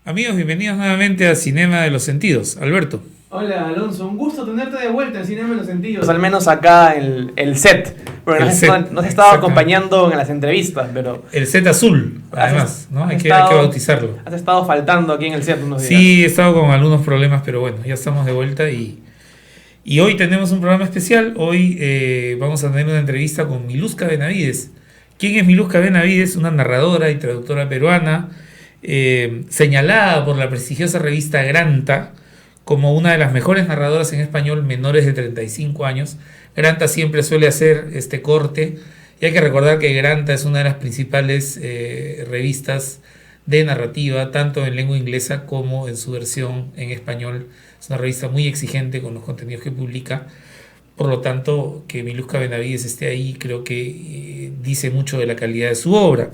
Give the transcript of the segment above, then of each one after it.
Amigos, bienvenidos nuevamente a Cinema de los Sentidos. Alberto. Hola Alonso, un gusto tenerte de vuelta en Cinema en los Sentidos. Al menos acá el set, porque El set, nos has estado acompañando en las entrevistas, pero El set azul, además, ¿no? Hay que bautizarlo. Has estado faltando aquí en el set unos días. Sí, he estado con algunos problemas, pero bueno, ya estamos de vuelta y hoy tenemos un programa especial. Hoy vamos a tener una entrevista con Miluska Benavides. ¿Quién es Miluska Benavides? Una narradora y traductora peruana, señalada por la prestigiosa revista Granta como una de las mejores narradoras en español menores de 35 años. Granta siempre suele hacer este corte, y hay que recordar que Granta es una de las principales revistas de narrativa, tanto en lengua inglesa como en su versión en español. Es una revista muy exigente con los contenidos que publica. Por lo tanto, que Miluska Benavides esté ahí creo que dice mucho de la calidad de su obra.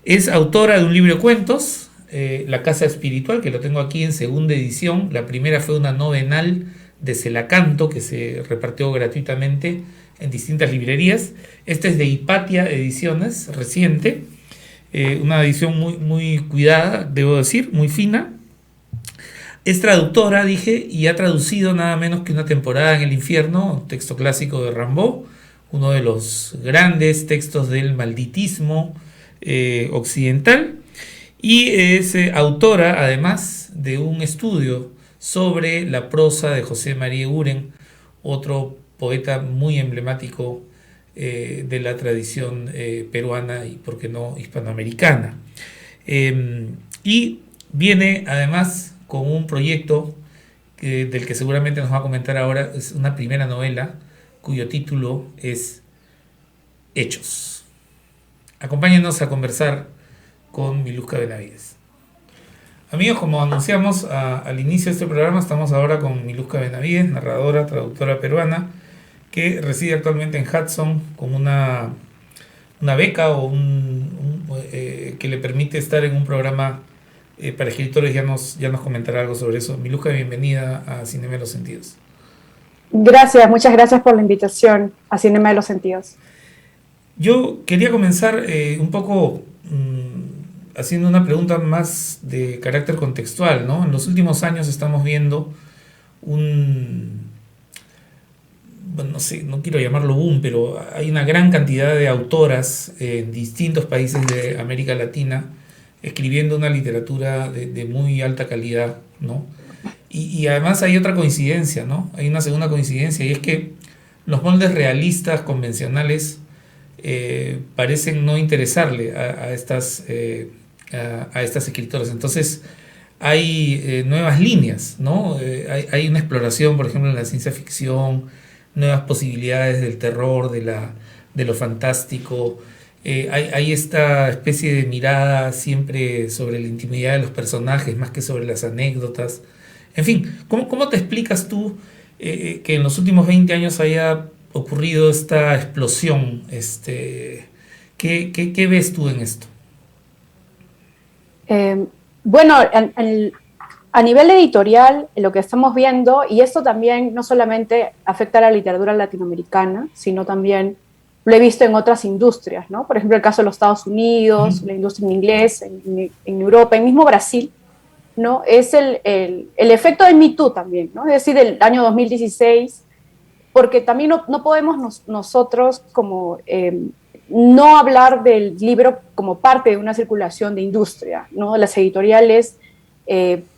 Es autora de un libro de cuentos, La Casa Espiritual, que lo tengo aquí en segunda edición. La primera fue una novenal de Celacanto, que se repartió gratuitamente en distintas librerías. Esta es de Hipatia Ediciones, reciente. Una edición muy cuidada, debo decir, muy fina. Es traductora, dije, y ha traducido nada menos que Una temporada en el infierno, un texto clásico de Rimbaud, uno de los grandes textos del malditismo occidental, y es autora además de un estudio sobre la prosa de José María Eguren, otro poeta muy emblemático de la tradición peruana y, por qué no, hispanoamericana. Y viene además con un proyecto del que seguramente nos va a comentar ahora. Es una primera novela cuyo título es Hechos. Acompáñenos a conversar con Miluska Benavides. Amigos, como anunciamos al inicio de este programa, estamos ahora con Miluska Benavides, narradora, traductora peruana, que reside actualmente en Hudson con una beca que le permite estar en un programa para escritores. Ya nos comentará algo sobre eso. Miluska, bienvenida a Cinema de los Sentidos. Gracias, muchas gracias por la invitación a Cinema de los Sentidos. Yo quería comenzar un poco haciendo una pregunta más de carácter contextual, ¿no? En los últimos años estamos viendo bueno, no sé, no quiero llamarlo boom, pero hay una gran cantidad de autoras en distintos países de América Latina escribiendo una literatura de muy alta calidad, ¿no? Y además hay otra coincidencia, ¿no? Hay una segunda coincidencia, y es que los moldes realistas convencionales parecen no interesarle a estas escritoras. Entonces hay nuevas líneas, ¿no? Hay una exploración, por ejemplo, en la ciencia ficción, nuevas posibilidades del terror, de lo fantástico. Hay esta especie de mirada siempre sobre la intimidad de los personajes más que sobre las anécdotas. En fin, ¿cómo te explicas tú que en los últimos 20 años haya ocurrido esta explosión? ¿Qué ves tú en esto? Bueno, a nivel editorial, lo que estamos viendo, y esto también no solamente afecta a la literatura latinoamericana, sino también lo he visto en otras industrias, ¿no? Por ejemplo, el caso de los Estados Unidos, la industria en inglés, en Europa, en mismo Brasil, ¿no? Es el efecto del Me Too también, ¿no? Es decir, el año 2016, porque también no podemos nosotros como no hablar del libro como parte de una circulación de industria, ¿no? Las editoriales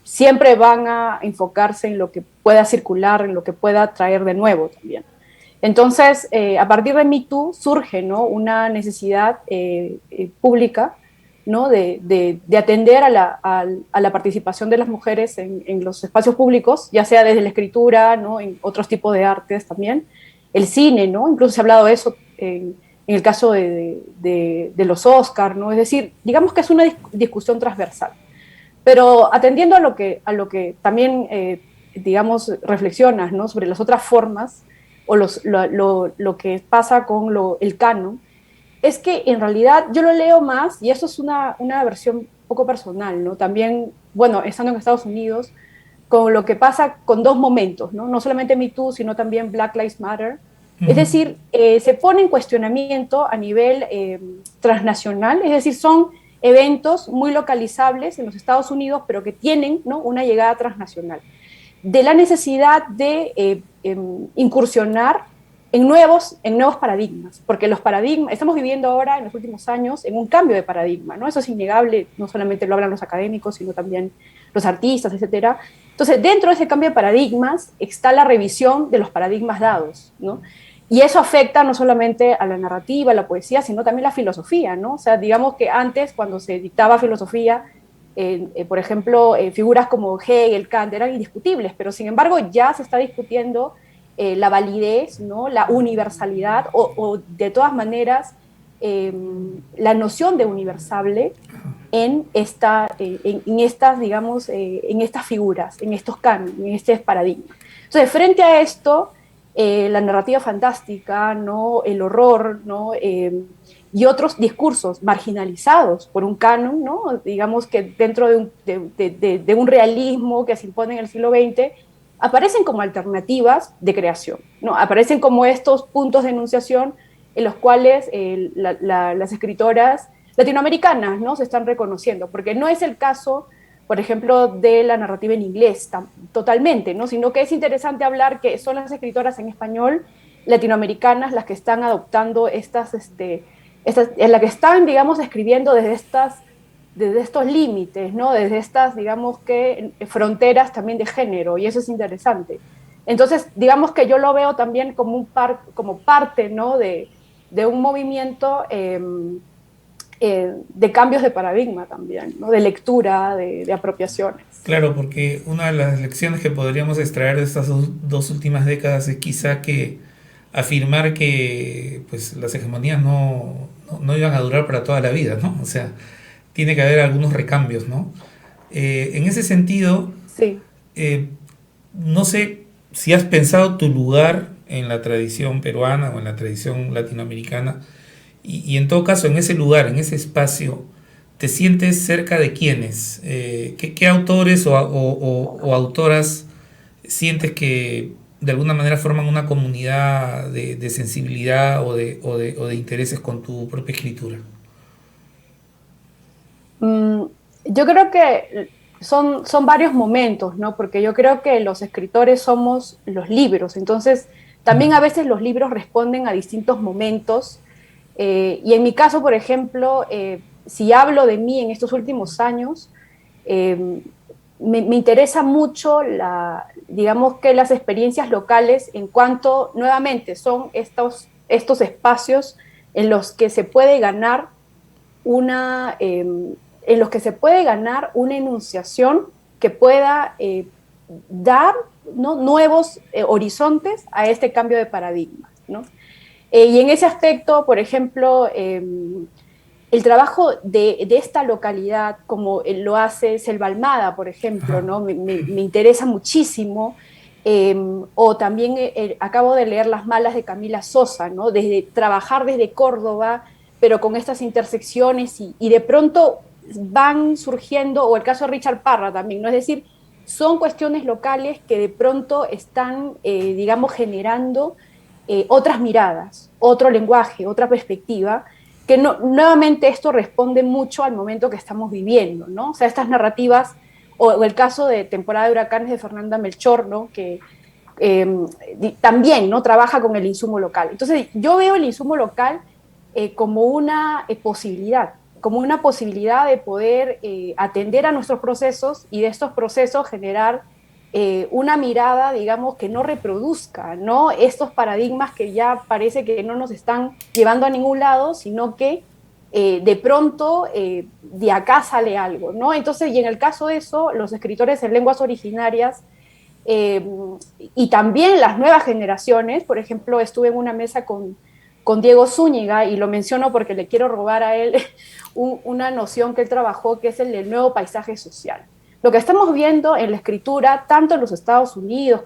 siempre van a enfocarse en lo que pueda circular, en lo que pueda traer de nuevo también. Entonces, a partir de Me Too surge, ¿no?, una necesidad pública, ¿no?, de atender a la participación de las mujeres en los espacios públicos, ya sea desde la escritura, ¿no?, en otros tipos de artes también, el cine, ¿no? Incluso se ha hablado de eso en el caso de los Oscars, ¿no? Es decir, digamos que es una discusión transversal. Pero atendiendo a lo que también, digamos, reflexionas, ¿no?, sobre las otras formas o lo que pasa con el canon, es que en realidad yo lo leo más, y eso es una versión poco personal, ¿no? También, bueno, estando en Estados Unidos, con lo que pasa con dos momentos, ¿no? No solamente Me Too, sino también Black Lives Matter. Es decir, se pone en cuestionamiento a nivel transnacional, es decir, son eventos muy localizables en los Estados Unidos, pero que tienen, ¿no?, una llegada transnacional. De la necesidad de incursionar en nuevos paradigmas, porque los paradigmas, estamos viviendo ahora en los últimos años en un cambio de paradigma, ¿no? Eso es innegable, no solamente lo hablan los académicos, sino también los artistas, etcétera. Entonces, dentro de ese cambio de paradigmas está la revisión de los paradigmas dados, ¿no? Y eso afecta no solamente a la narrativa, a la poesía, sino también a la filosofía, ¿no? O sea, digamos que antes, cuando se dictaba filosofía, por ejemplo, figuras como Hegel, Kant eran indiscutibles, pero sin embargo ya se está discutiendo la validez, ¿no?, la universalidad o de todas maneras la noción de universable en estas, digamos, en estas figuras, en estos cánones, en este paradigma. Entonces, frente a esto, la narrativa fantástica, ¿no?, el horror, ¿no?, y otros discursos marginalizados por un canon, ¿no?, digamos que dentro de un realismo que se impone en el siglo XX, aparecen como alternativas de creación, ¿no? Aparecen como estos puntos de enunciación en los cuales las escritoras latinoamericanas, ¿no?, se están reconociendo, porque no es el caso, por ejemplo, de la narrativa en inglés totalmente, ¿no?, sino que es interesante hablar que son las escritoras en español latinoamericanas las que están adoptando en la que están, digamos, escribiendo desde estos límites, ¿no?, desde estas, digamos, que fronteras también de género, y eso es interesante. Entonces, digamos que yo lo veo también como parte, ¿no?, de un movimiento de cambios de paradigma también, ¿no?, de lectura, de apropiaciones. Claro, porque una de las lecciones que podríamos extraer de estas dos últimas décadas es quizá que afirmar que pues las hegemonías no iban a durar para toda la vida, ¿no? O sea, tiene que haber algunos recambios, ¿no? En ese sentido, sí. No sé si has pensado tu lugar en la tradición peruana o en la tradición latinoamericana, y en todo caso, en ese lugar, en ese espacio, ¿te sientes cerca de quiénes? ¿Qué autores o autoras sientes que de alguna manera forman una comunidad de sensibilidad o de intereses con tu propia escritura? Yo creo que son varios momentos, ¿no? Porque yo creo que los escritores somos los libros, entonces también a veces los libros responden a distintos momentos, y en mi caso, por ejemplo, si hablo de mí en estos últimos años, me interesa mucho digamos que las experiencias locales en cuanto, nuevamente, son estos espacios en los que se puede ganar una enunciación que pueda dar, ¿no?, nuevos horizontes a este cambio de paradigma, ¿no? Y en ese aspecto, por ejemplo, el trabajo de esta localidad, como lo hace Selva Almada, por ejemplo, ¿no?, me interesa muchísimo. O también acabo de leer Las Malas de Camila Sosa, ¿no?, trabajar desde Córdoba, pero con estas intersecciones y de pronto van surgiendo, o el caso de Richard Parra también, ¿no? Es decir, son cuestiones locales que de pronto están, digamos, generando otras miradas, otro lenguaje, otra perspectiva, que nuevamente esto responde mucho al momento que estamos viviendo, ¿no? O sea, estas narrativas, o el caso de Temporada de Huracanes de Fernanda Melchor, ¿no?, que también, ¿no?, trabaja con el insumo local. Entonces, yo veo el insumo local como una posibilidad de poder atender a nuestros procesos y de estos procesos generar una mirada, digamos, que no reproduzca, ¿no?, estos paradigmas que ya parece que no nos están llevando a ningún lado, sino que de pronto de acá sale algo, ¿no? Entonces, y en el caso de eso, los escritores en lenguas originarias y también las nuevas generaciones, por ejemplo, estuve en una mesa con Diego Zúñiga, y lo menciono porque le quiero robar a él una noción que él trabajó, que es el del nuevo paisaje social. Lo que estamos viendo en la escritura, tanto en los Estados Unidos,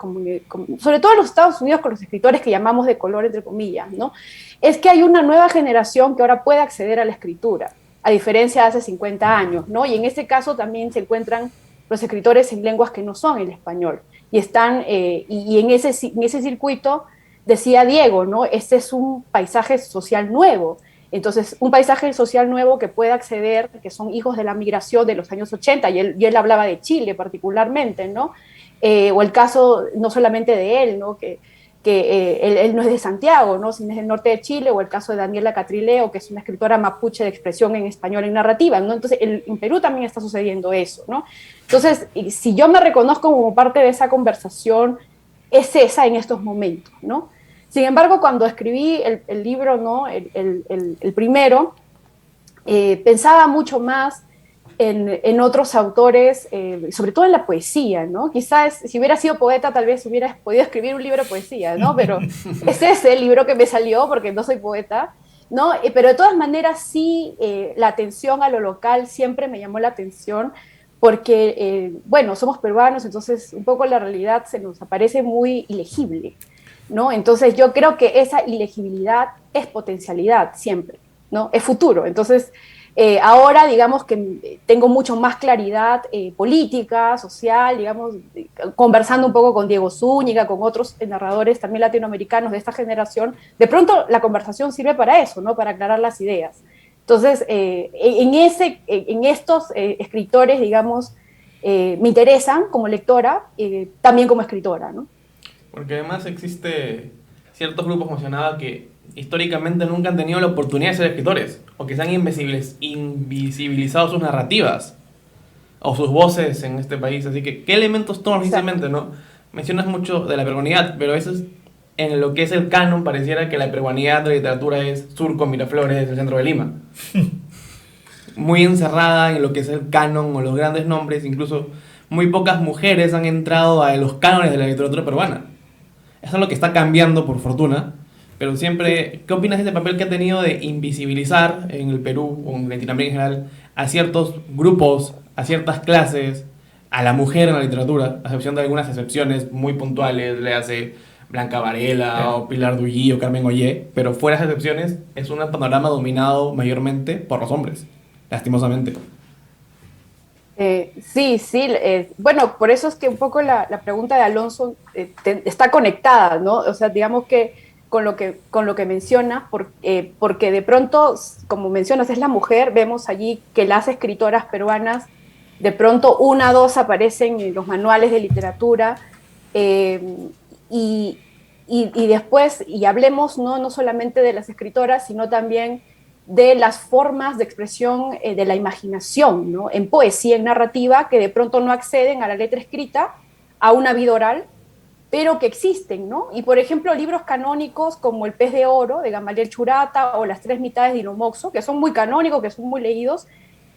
sobre todo en los Estados Unidos con los escritores que llamamos de color, entre comillas, ¿no?, es que hay una nueva generación que ahora puede acceder a la escritura, a diferencia de hace 50 años, ¿no? Y en este caso también se encuentran los escritores en lenguas que no son el español, y están, y en ese circuito, decía Diego, ¿no?, este es un paisaje social nuevo, Entonces, un paisaje social nuevo que pueda acceder, que son hijos de la migración de los años 80, y él hablaba de Chile particularmente, ¿no? O el caso no solamente de él, ¿no? Él no es de Santiago, ¿no? Sino es del norte de Chile, o el caso de Daniela Catrileo, que es una escritora mapuche de expresión en español en narrativa, ¿no? Entonces, en Perú también está sucediendo eso, ¿no? Entonces, si yo me reconozco como parte de esa conversación, es esa en estos momentos, ¿no? Sin embargo, cuando escribí el libro, ¿no? El primero, pensaba mucho más en otros autores, sobre todo en la poesía, ¿no? Quizás si hubiera sido poeta, tal vez hubiera podido escribir un libro de poesía, ¿no? Pero es ese el libro que me salió porque no soy poeta, ¿no? Pero de todas maneras sí, la atención a lo local siempre me llamó la atención porque, bueno, somos peruanos, entonces un poco la realidad se nos aparece muy ilegible, ¿no? Entonces yo creo que esa ilegibilidad es potencialidad siempre, ¿no? Es futuro. Entonces, ahora, digamos que tengo mucho más claridad política, social, digamos, conversando un poco con Diego Zúñiga, con otros narradores también latinoamericanos de esta generación, de pronto la conversación sirve para eso, ¿no? Para aclarar las ideas. Entonces, en estos escritores, digamos, me interesan como lectora, también como escritora, ¿no? Porque además existe ciertos grupos, mencionaba, que históricamente nunca han tenido la oportunidad de ser escritores, o que se han invisibilizado sus narrativas, o sus voces en este país. Así que, ¿qué elementos tomas precisamente, no? Mencionas mucho de la peruanidad, pero eso es, en lo que es el canon, pareciera que la peruanidad de la literatura es Surco, Miraflores, el centro de Lima. Muy encerrada en lo que es el canon o los grandes nombres, incluso muy pocas mujeres han entrado a los cánones de la literatura peruana. Eso es lo que está cambiando, por fortuna. Pero siempre, ¿qué opinas de ese papel que ha tenido de invisibilizar en el Perú o en Latinoamérica en general a ciertos grupos, a ciertas clases, a la mujer en la literatura, a excepción de algunas excepciones muy puntuales, le hace Blanca Varela o Pilar Dugui o Carmen Ollé, pero fuera de esas excepciones es un panorama dominado mayormente por los hombres, lastimosamente? Sí, sí. Bueno, por eso es que un poco la pregunta de Alonso está conectada, ¿no? O sea, digamos que con lo que mencionas, porque de pronto, como mencionas, es la mujer, vemos allí que las escritoras peruanas, de pronto una o dos aparecen en los manuales de literatura, y, y después, y hablemos no solamente de las escritoras, sino también de las formas de expresión de la imaginación, ¿no? En poesía, en narrativa, que de pronto no acceden a la letra escrita, a una vida oral, pero que existen, ¿no? Y por ejemplo, libros canónicos como El pez de oro, de Gamaliel Churata, o Las tres mitades de Hilo Moxo, que son muy canónicos, que son muy leídos,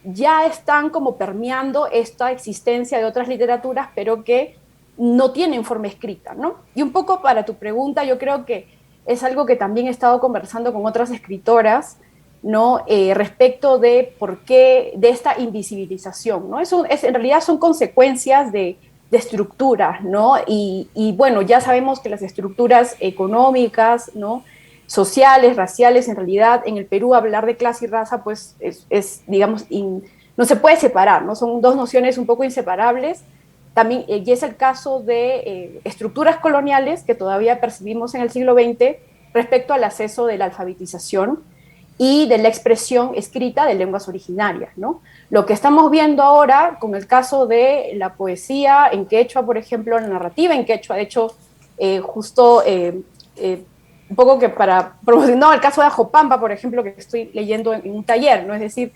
ya están como permeando esta existencia de otras literaturas, pero que no tienen forma escrita, ¿no? Y un poco para tu pregunta, yo creo que es algo que también he estado conversando con otras escritoras, ¿no? Respecto de por qué, de esta invisibilización, ¿no? En realidad son consecuencias de estructuras, ¿no? Y bueno, ya sabemos que las estructuras económicas, ¿no? Sociales, raciales, en realidad en el Perú hablar de clase y raza, pues digamos, no se puede separar, ¿no? Son dos nociones un poco inseparables. También, y es el caso de estructuras coloniales que todavía percibimos en el siglo XX respecto al acceso de la alfabetización y de la expresión escrita de lenguas originarias, ¿no? Lo que estamos viendo ahora con el caso de la poesía en quechua, por ejemplo, la narrativa en quechua, de hecho, un poco que para promocionar el caso de Ajopampa, por ejemplo, que estoy leyendo en un taller, ¿no? Es decir,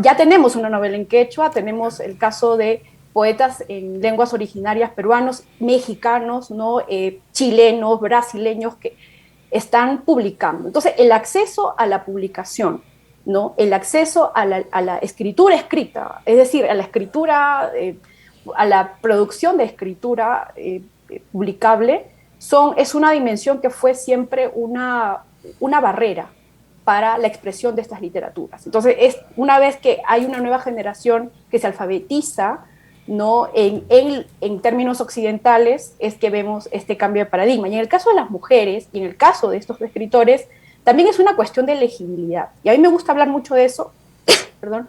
ya tenemos una novela en quechua, tenemos el caso de poetas en lenguas originarias peruanos, mexicanos, ¿no? Chilenos, brasileños, que están publicando. Entonces, el acceso a la publicación, ¿no? El acceso a la escritura escrita, es decir, a la escritura, a la producción de escritura publicable, es una dimensión que fue siempre una barrera para la expresión de estas literaturas. Entonces, una vez que hay una nueva generación que se alfabetiza, ¿no? En términos occidentales es que vemos este cambio de paradigma. Y en el caso de las mujeres, y en el caso de estos escritores, también es una cuestión de legibilidad. Y a mí me gusta hablar mucho de eso, perdón,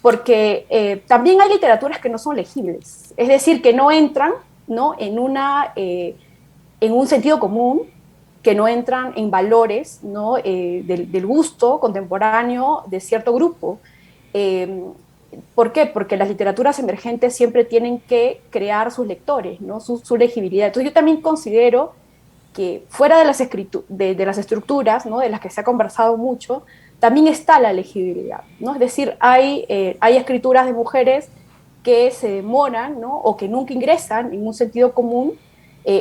porque también hay literaturas que no son legibles, es decir, que no entran, ¿no? En un sentido común, que no entran en valores, ¿no? Del gusto contemporáneo de cierto grupo. ¿Por qué? Porque las literaturas emergentes siempre tienen que crear sus lectores, ¿no? Su legibilidad. Entonces yo también considero que fuera de de las estructuras, ¿no? De las que se ha conversado mucho, también está la legibilidad, ¿no? Es decir, hay escrituras de mujeres que se demoran, ¿no? O que nunca ingresan en un sentido común,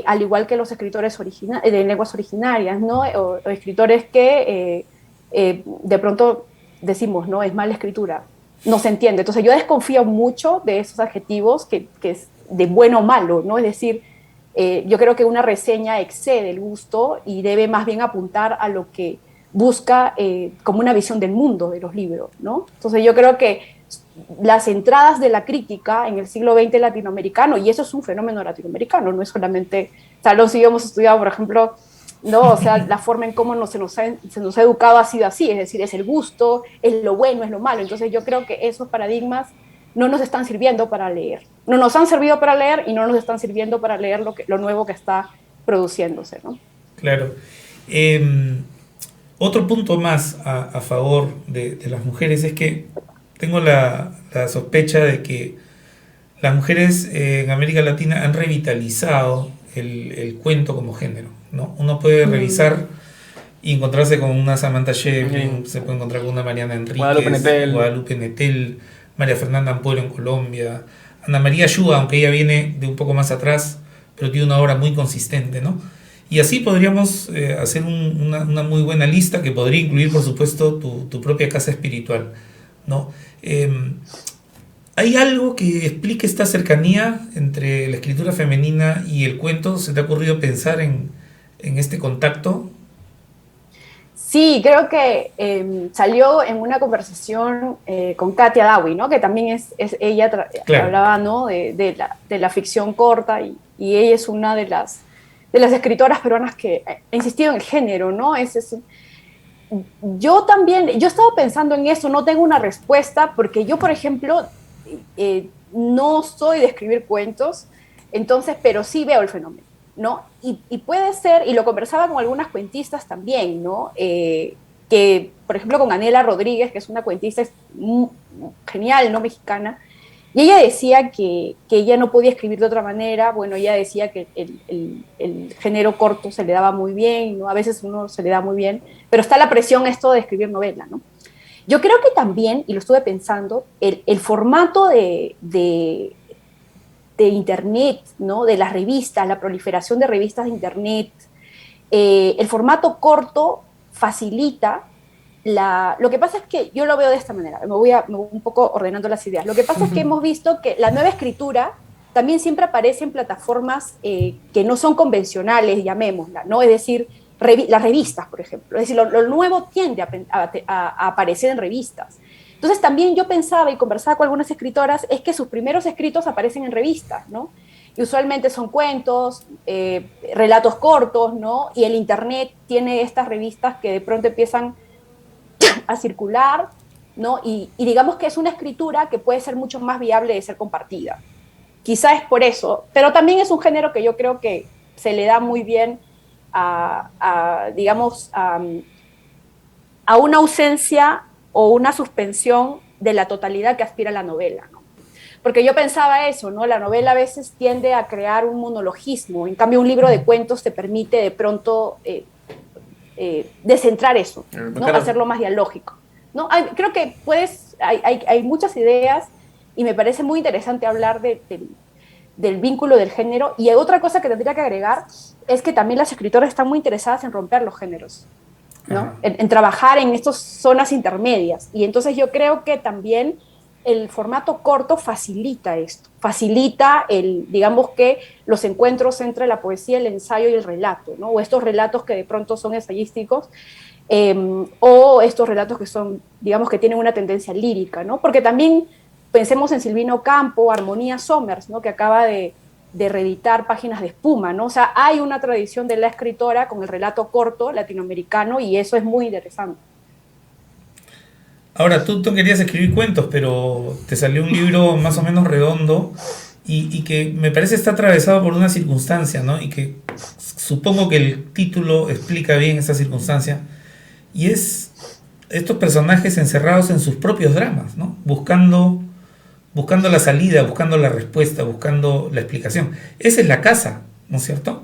al igual que los escritores de lenguas originarias, ¿no? O escritores que de pronto decimos, ¿no? Es mala escritura, no se entiende. Entonces yo desconfío mucho de esos adjetivos que es de bueno o malo, ¿no? Es decir, yo creo que una reseña excede el gusto y debe más bien apuntar a lo que busca como una visión del mundo de los libros, ¿no? Entonces yo creo que las entradas de la crítica en el siglo XX latinoamericano, y eso es un fenómeno latinoamericano, no es solamente, o sea, los hemos estudiado, por ejemplo, ¿no? O sea, la forma en cómo se nos ha educado ha sido así, es decir, es el gusto, es lo bueno, es lo malo. Entonces yo creo que esos paradigmas no nos están sirviendo para leer. No nos han servido para leer y no nos están sirviendo para leer lo nuevo que está produciéndose, ¿no? Claro. Otro punto más a favor de las mujeres es que tengo la sospecha de que las mujeres en América Latina han revitalizado el cuento como género, ¿no? Uno puede revisar y encontrarse con una Samantha Schweblin, se puede encontrar con una Mariana Enríquez, Guadalupe Nettel, María Fernanda Ampuero en Colombia, Ana María Yuga, aunque ella viene de un poco más atrás, pero tiene una obra muy consistente, ¿no? Y así podríamos hacer una muy buena lista que podría incluir, por supuesto, tu propia casa espiritual, ¿no? ¿Hay algo que explique esta cercanía entre la escritura femenina y el cuento? ¿Se te ha ocurrido pensar en este contacto? Sí, creo que salió en una conversación con Katia Dawi, ¿no? Que también ella claro. Hablaba, ¿no? de la ficción corta y ella es una de las escritoras peruanas que ha insistido en el género, ¿no? Yo también, yo estaba pensando en eso, no tengo una respuesta, porque yo, por ejemplo, no soy de escribir cuentos, entonces, pero sí veo el fenómeno, ¿no? Y puede ser, y lo conversaba con algunas cuentistas también, ¿no? Que, por ejemplo, con Anela Rodríguez, que es una cuentista genial, ¿no? Mexicana, y ella decía que ella no podía escribir de otra manera. Bueno, ella decía que el género corto se le daba muy bien, ¿no? A veces uno se le da muy bien, pero está la presión esto de escribir novela, ¿no? Yo creo que también, y lo estuve pensando, el formato de internet, ¿no? De las revistas, la proliferación de revistas de internet, el formato corto facilita lo que pasa es que yo lo veo de esta manera, me voy un poco ordenando las ideas. Lo que pasa es que hemos visto que la nueva escritura también siempre aparece en plataformas que no son convencionales, llamémosla, ¿no? Es decir, las revistas, por ejemplo. Es decir, lo nuevo tiende a aparecer en revistas. Entonces también yo pensaba y conversaba con algunas escritoras, es que sus primeros escritos aparecen en revistas, ¿no? Y usualmente son cuentos, relatos cortos, ¿no? Y el internet tiene estas revistas que de pronto empiezan a circular, ¿no? Y digamos que es una escritura que puede ser mucho más viable de ser compartida. Quizá es por eso, pero también es un género que yo creo que se le da muy bien digamos, a una ausencia o una suspensión de la totalidad que aspira la novela, ¿no? Porque yo pensaba eso, ¿no? La novela a veces tiende a crear un monologismo, en cambio un libro de cuentos te permite de pronto descentrar eso, ¿no? Hacerlo más dialógico, ¿no? Creo que hay muchas ideas y me parece muy interesante hablar del vínculo del género. Y hay otra cosa que tendría que agregar, es que también las escritoras están muy interesadas en romper los géneros, ¿no? En trabajar en estas zonas intermedias. Y entonces yo creo que también el formato corto facilita esto, facilita digamos que los encuentros entre la poesía, el ensayo y el relato, ¿no? O estos relatos que de pronto son ensayísticos, o estos relatos que son, digamos, que tienen una tendencia lírica, ¿no? Porque también pensemos en Silvino Campo, Armonía Somers, ¿no? Que acaba de reeditar Páginas de Espuma, ¿no? O sea, hay una tradición de la escritora con el relato corto latinoamericano y eso es muy interesante. Ahora, tú querías escribir cuentos, pero te salió un libro más o menos redondo y que me parece está atravesado por una circunstancia, ¿no? Y que supongo que el título explica bien esa circunstancia, y es estos personajes encerrados en sus propios dramas, ¿no? Buscando la salida, buscando la respuesta, buscando la explicación. Esa es la casa, ¿no es cierto?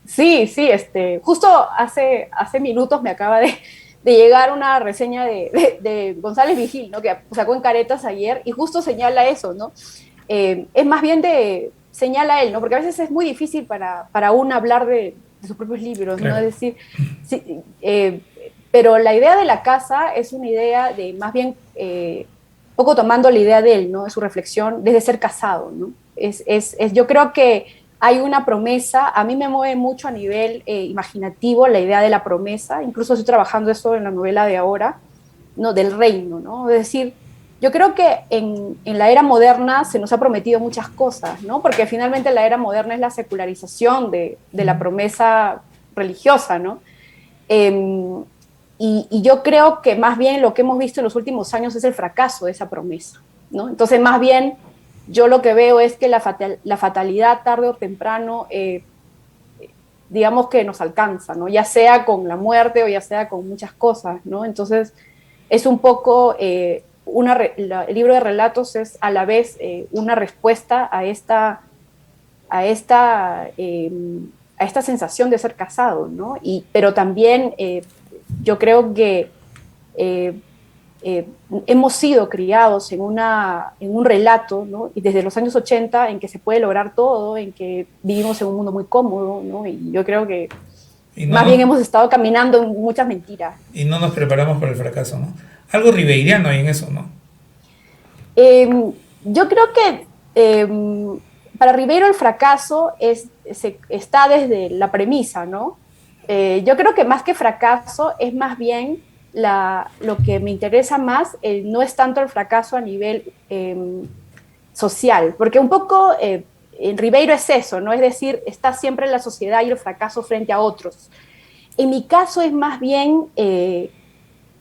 Sí, sí, justo hace minutos me acaba de llegar una reseña de González Vigil, ¿no? Que sacó en Caretas ayer, y justo señala eso, ¿no? Es más bien señala él, ¿no? Porque a veces es muy difícil para uno hablar de sus propios libros, claro, ¿no? Es decir, sí, pero la idea de la casa es una idea de más bien, poco tomando la idea de él, ¿no? De su reflexión desde ser casado, ¿no? Yo creo que hay una promesa, a mí me mueve mucho a nivel imaginativo la idea de la promesa, incluso estoy trabajando eso en la novela de ahora, ¿no? Del reino, ¿no? Es decir, yo creo que en la era moderna se nos ha prometido muchas cosas, ¿no? Porque finalmente la era moderna es la secularización de la promesa religiosa, ¿no? Y yo creo que más bien lo que hemos visto en los últimos años es el fracaso de esa promesa, ¿no? Entonces, más bien, yo lo que veo es que la fatalidad tarde o temprano, digamos que nos alcanza, ¿no? Ya sea con la muerte o ya sea con muchas cosas, ¿no? Entonces, es un poco, el libro de relatos es a la vez una respuesta a esta sensación de ser casado, ¿no? Pero también yo creo que hemos sido criados en un relato, ¿no? Y desde los años 80 en que se puede lograr todo, en que vivimos en un mundo muy cómodo, ¿no? Y yo creo que más bien hemos estado caminando en muchas mentiras. Y no nos preparamos para el fracaso, ¿no? Algo ribeiriano hay en eso, ¿no? Yo creo que para Ribeiro el fracaso está desde la premisa, ¿no? Yo creo que más que fracaso es más bien lo que me interesa más, no es tanto el fracaso a nivel social, porque un poco en Ribeiro es eso, ¿no? Es decir, está siempre en la sociedad y el fracaso frente a otros. En mi caso es más bien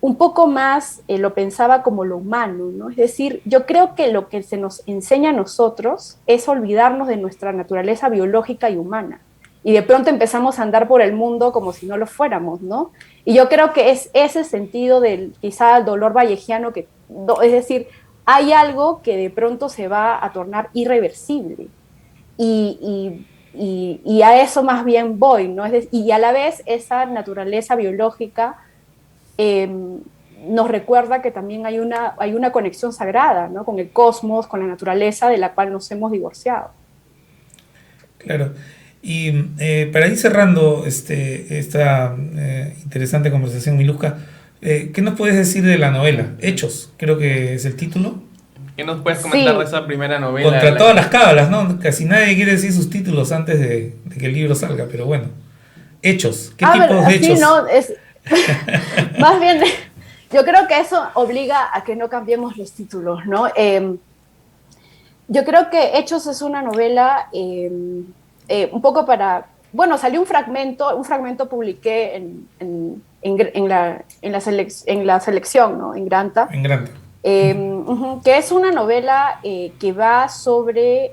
un poco más, lo pensaba como lo humano, ¿no? Es decir, yo creo que lo que se nos enseña a nosotros es olvidarnos de nuestra naturaleza biológica y humana. Y de pronto empezamos a andar por el mundo como si no lo fuéramos, ¿no? Y yo creo que es ese sentido del quizá dolor vallejiano, es decir, hay algo que de pronto se va a tornar irreversible. Y a eso más bien voy, ¿no? Y a la vez esa naturaleza biológica nos recuerda que también hay una conexión sagrada, ¿no? Con el cosmos, con la naturaleza de la cual nos hemos divorciado. Claro. Y para ir cerrando esta interesante conversación, Miluska, ¿qué nos puedes decir de la novela? Hechos, creo que es el título. ¿Qué nos puedes comentar de esa primera novela? Contra todas las cábalas, ¿no? Casi nadie quiere decir sus títulos antes de que el libro salga, pero bueno. Hechos, ¿qué tipos de hechos? Sí, no, más bien, yo creo que eso obliga a que no cambiemos los títulos, ¿no? Yo creo que Hechos es una novela un poco bueno, salió un fragmento publiqué en la selección, ¿no? En Granta. En Granta. Que es una novela que va sobre...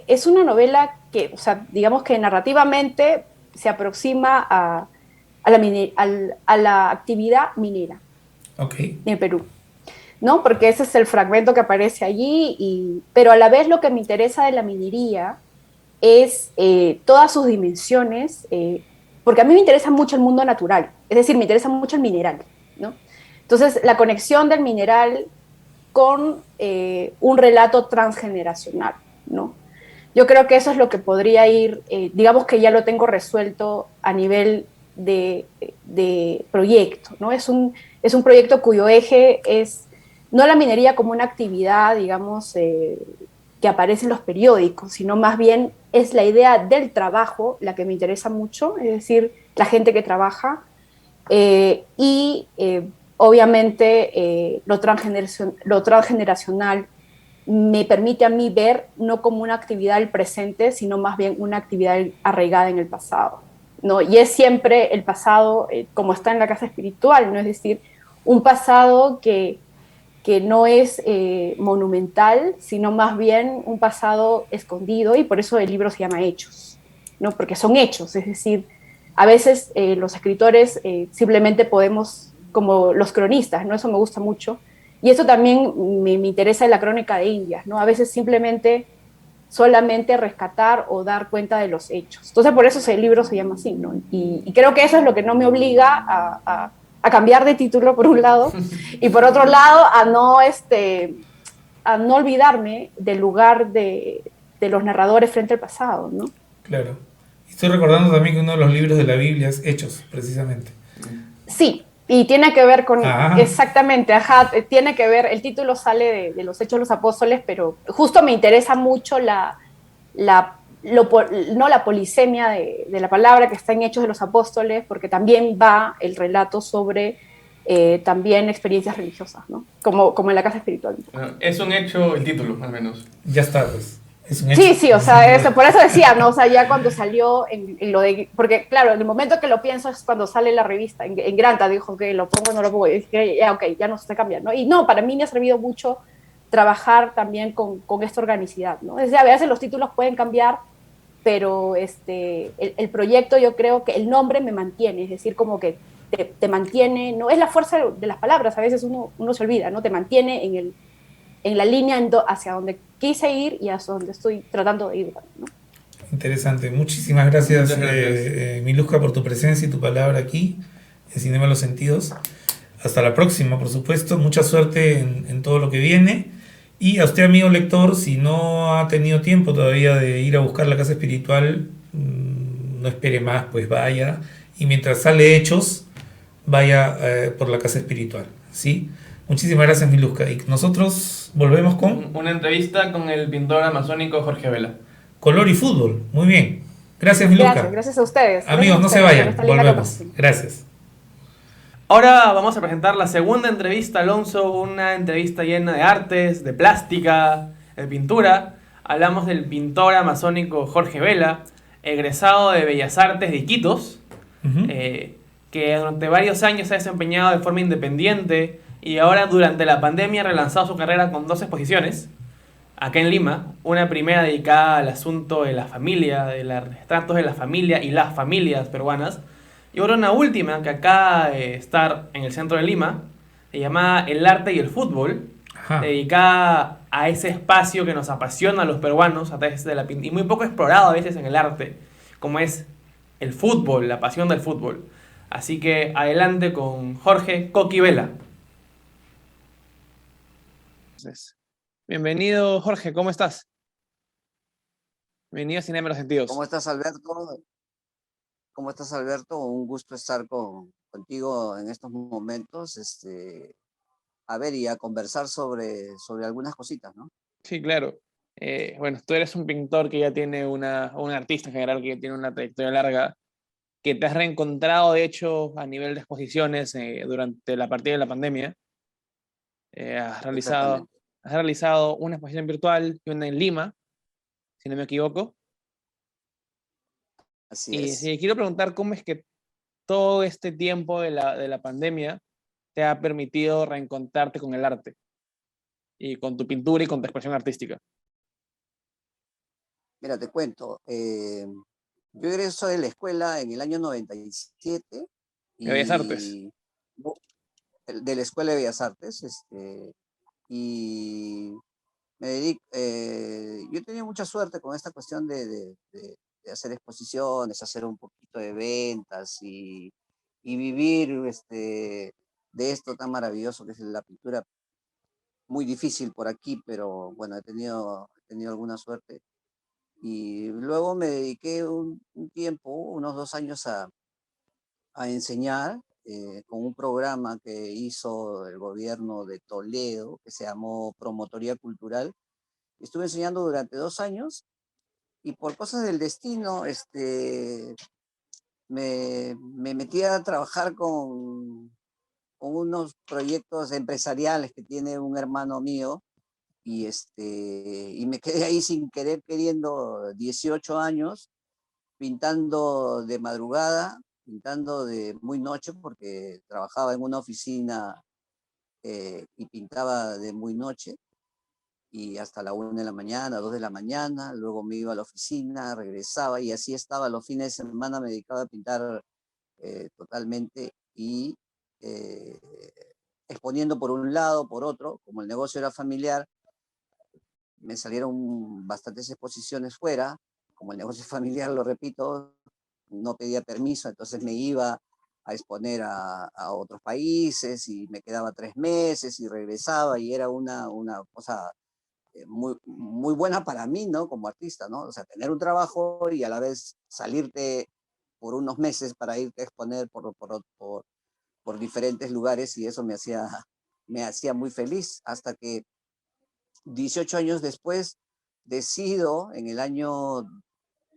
es una novela que, o sea, digamos que narrativamente se aproxima a la actividad minera, okay, en Perú, ¿no? Porque ese es el fragmento que aparece allí, pero a la vez lo que me interesa de la minería es todas sus dimensiones, porque a mí me interesa mucho el mundo natural, es decir, me interesa mucho el mineral, ¿no? Entonces, la conexión del mineral con un relato transgeneracional, ¿no? Yo creo que eso es lo que podría ir, digamos que ya lo tengo resuelto a nivel de proyecto, ¿no? Es un proyecto cuyo eje es no la minería como una actividad, digamos, que aparece en los periódicos, sino más bien es la idea del trabajo la que me interesa mucho, es decir, la gente que trabaja obviamente lo transgeneracional me permite a mí ver no como una actividad del presente, sino más bien una actividad arraigada en el pasado, ¿no? Y es siempre el pasado como está en la casa espiritual, ¿no? Es decir, un pasado que que no es monumental, sino más bien un pasado escondido, y por eso el libro se llama Hechos, ¿no? Porque son hechos, es decir, a veces los escritores simplemente podemos, como los cronistas, ¿no? Eso me gusta mucho, y eso también me interesa en la crónica de Indias, ¿no? A veces simplemente solamente rescatar o dar cuenta de los hechos. Entonces, por eso el libro se llama así, ¿no? Y creo que eso es lo que no me obliga a cambiar de título, por un lado, y por otro lado, a no olvidarme del lugar de los narradores frente al pasado, ¿no? Claro. Y estoy recordando también que uno de los libros de la Biblia es Hechos, precisamente. Sí, y tiene que ver con, Ah, exactamente, ajá, tiene que ver, el título sale de los Hechos de los Apóstoles, pero justo me interesa mucho no la polisemia de la palabra que está en Hechos de los Apóstoles, porque también va el relato sobre también experiencias religiosas, ¿no? Como en la casa espiritual. Bueno, es un hecho el título, al menos. ya está, pues. Es un hecho. Sí, sí, o sea, eso, por eso decía, ¿no? O sea, ya cuando salió en lo de. Porque, claro, en el momento que lo pienso es cuando sale la revista en Granta, dijo que lo pongo o no lo pongo. Y dije, ya, ok, ya no se está cambiando, ¿no? Y no, para mí me ha servido mucho trabajar también con esta organicidad, ¿no? Es decir, a veces los títulos pueden cambiar, pero el proyecto, yo creo que el nombre me mantiene, es decir, como que te mantiene, no es la fuerza de las palabras, a veces uno se olvida, ¿no? Te mantiene en la línea hacia donde quise ir y hacia donde estoy tratando de ir, ¿no? Interesante. Muchísimas gracias, Muchas gracias. Miluska, por tu presencia y tu palabra aquí en Cinema de los Sentidos. Hasta la próxima, por supuesto. Mucha suerte en todo lo que viene. Y a usted, amigo lector, si no ha tenido tiempo todavía de ir a buscar la casa espiritual, no espere más, pues vaya. Y mientras sale Hechos, vaya por la casa espiritual. ¿Sí? Muchísimas gracias, Miluska. Y nosotros volvemos con Una entrevista con el pintor amazónico Jorge Vela. Color y Fútbol. Muy bien. Gracias, Gracias, Miluska. gracias a ustedes. Gracias Amigos, a no se ustedes por vayan. esta linda Volvemos. conversación. Gracias. Ahora vamos a presentar la segunda entrevista, Alonso, una entrevista llena de artes, de plástica, de pintura. Hablamos del pintor amazónico Jorge Vela, egresado de Bellas Artes de Iquitos, Ujú. que durante varios años se ha desempeñado de forma independiente y ahora durante la pandemia ha relanzado su carrera con dos exposiciones acá en Lima. Una primera dedicada al asunto de la familia, de los retratos de la familia y las familias peruanas. Y ahora una última que acaba de estar en el centro de Lima, se llama El arte y el fútbol, Ajá. dedicada a ese espacio que nos apasiona a los peruanos a través de la pintura y muy poco explorado a veces en el arte, como es el fútbol, la pasión del fútbol. Así que adelante con Jorge Coqui Vela. Entonces, bienvenido Jorge, ¿cómo estás? Bienvenido a Cinema de los Sentidos. ¿Cómo estás, Alberto? ¿Cómo estás, Alberto? Un gusto estar contigo en estos momentos, a ver y a conversar sobre algunas cositas, ¿no? Sí, claro. Bueno, tú eres un pintor que ya tiene un artista en general que ya tiene una trayectoria larga, que te has reencontrado, de hecho, a nivel de exposiciones durante la partida de la pandemia. Has realizado, Exactamente. has realizado una exposición virtual y una en Lima, si no me equivoco. Así Y es. sí, quiero preguntar cómo es que todo este tiempo de la pandemia te ha permitido reencontrarte con el arte y con tu pintura y con tu expresión artística. Mira, te cuento. Yo egreso de la escuela en el año 97 De Bellas Artes. y bu- de la Escuela de Bellas Artes, y me dedico, yo tenía mucha suerte con esta cuestión de hacer exposiciones, hacer un poquito de ventas y vivir de esto tan maravilloso que es la pintura. Muy difícil por aquí, pero bueno, he tenido alguna suerte. Y luego me dediqué un tiempo, unos 2 años, a enseñar con un programa que hizo el gobierno de Toledo, que se llamó Promotoría Cultural. Estuve enseñando durante 2 años y por cosas del destino, me metí a trabajar con unos proyectos empresariales que tiene un hermano mío y me quedé ahí sin querer queriendo 18 años pintando de madrugada, pintando de muy noche porque trabajaba en una oficina y pintaba de muy noche y hasta la 1 de la mañana, 2 de la mañana, luego me iba a la oficina, regresaba y así estaba los fines de semana, me dedicaba a pintar totalmente y eh, exponiendo por un lado, por otro, como el negocio era familiar, me salieron bastantes exposiciones fuera, como el negocio familiar, lo repito, no pedía permiso, entonces me iba a exponer a otros países y me quedaba 3 meses y regresaba y era una cosa muy, muy buena para mí, ¿no? Como artista, ¿no? O sea, tener un trabajo y a la vez salirte por unos meses para irte a exponer por diferentes lugares y eso me hacía muy feliz hasta que 18 años después decido, en el año